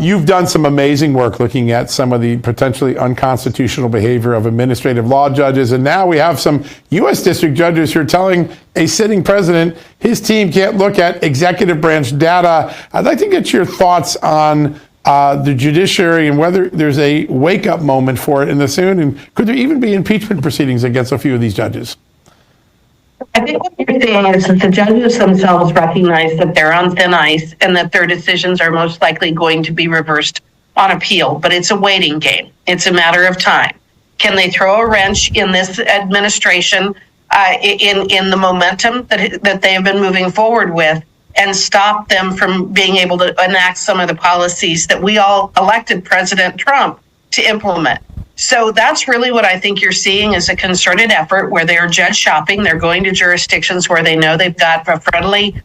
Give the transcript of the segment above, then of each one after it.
You've done some amazing work looking at some of the potentially unconstitutional behavior of administrative law judges. And now we have some U.S. district judges who are telling a sitting president his team can't look at executive branch data. I'd like to get your thoughts on the judiciary and whether there's a wake-up moment for it in the soon. And could there even be impeachment proceedings against a few of these judges? I think what you're saying is that the judges themselves recognize that they're on thin ice and that their decisions are most likely going to be reversed on appeal, but it's a waiting game. It's a matter of time. Can they throw a wrench in this administration, in the momentum that they have been moving forward with, and stop them from being able to enact some of the policies that we all elected President Trump to implement? So that's really what I think you're seeing is a concerted effort where they're judge shopping. They're going to jurisdictions where they know they've got a friendly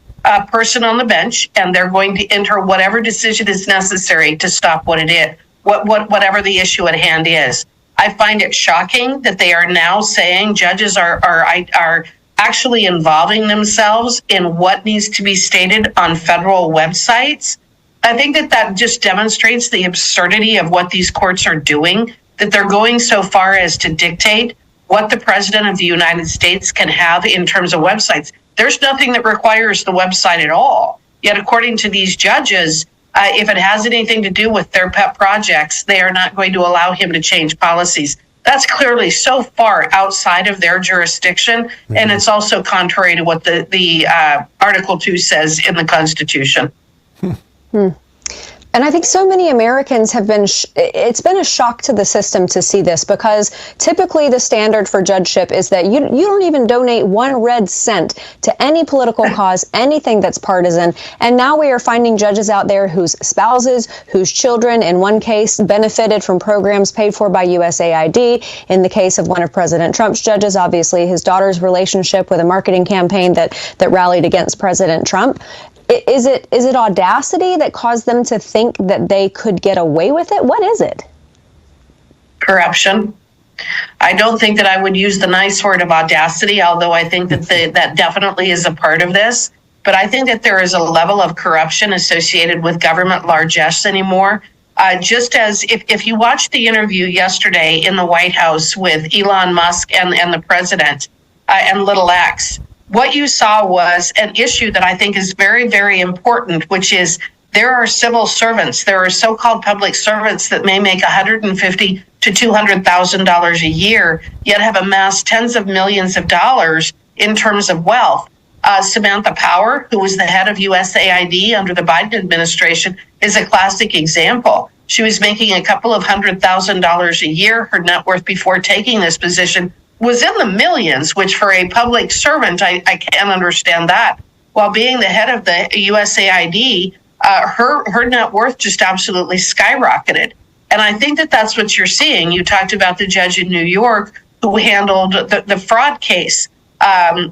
person on the bench, and they're going to enter whatever decision is necessary to stop what it is, whatever the issue at hand is. I find it shocking that they are now saying judges are actually involving themselves in what needs to be stated on federal websites. I think that just demonstrates the absurdity of what these courts are doing, that they're going so far as to dictate what the president of the United States can have in terms of websites. There's nothing that requires the website at all. Yet, according to these judges, if it has anything to do with their pet projects, they are not going to allow him to change policies. That's clearly so far outside of their jurisdiction, and it's also contrary to what the Article 2 says in the Constitution. And I think so many Americans have been, it's been a shock to the system to see this, because typically the standard for judgeship is that you don't even donate 1 red cent to any political cause, anything that's partisan. And now we are finding judges out there whose spouses, whose children, in one case, benefited from programs paid for by USAID. In the case of one of President Trump's judges, obviously his daughter's relationship with a marketing campaign that rallied against President Trump. Is it audacity that caused them to think that they could get away with it? What is it? Corruption. I don't think that I would use the nice word of audacity, although I think that that definitely is a part of this. But I think that there is a level of corruption associated with government largesse anymore. Just as if you watched the interview yesterday in the White House with Elon Musk and the president and Little X, what you saw was an issue that I think is very, very important, which is there are civil servants, there are so-called public servants that may make $150,000 to $200,000 a year, yet have amassed tens of millions of dollars in terms of wealth. Samantha Power, who was the head of USAID under the Biden administration, is a classic example. She was making a couple of $100,000 a year. Her net worth before taking this position was in the millions, which for a public servant, I can't understand that. While being the head of the USAID, her net worth just absolutely skyrocketed. And I think that that's what you're seeing. You talked about the judge in New York who handled the fraud case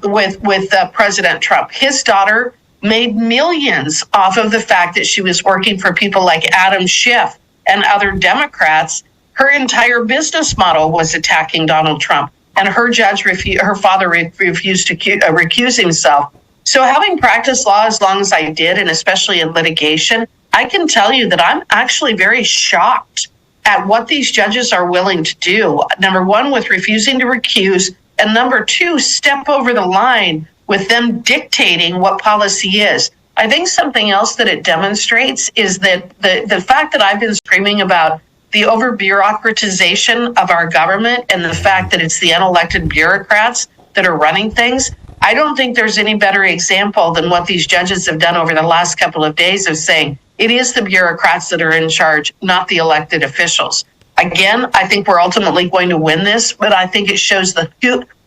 with President Trump. His daughter made millions off of the fact that she was working for people like Adam Schiff and other Democrats. Her entire business model was attacking Donald Trump. And her father refused to recuse himself. So having practiced law as long as I did, and especially in litigation, I can tell you that I'm actually very shocked at what these judges are willing to do. Number one, with refusing to recuse, and number two, step over the line with them dictating what policy is. I think something else that it demonstrates is that the fact that I've been screaming about the over-bureaucratization of our government and the fact that it's the unelected bureaucrats that are running things, I don't think there's any better example than what these judges have done over the last couple of days of saying it is the bureaucrats that are in charge, not the elected officials. Again, I think we're ultimately going to win this, but I think it shows the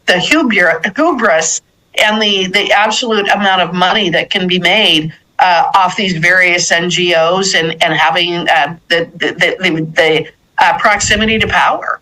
hubris and the absolute amount of money that can be made off these various NGOs and having the proximity to power.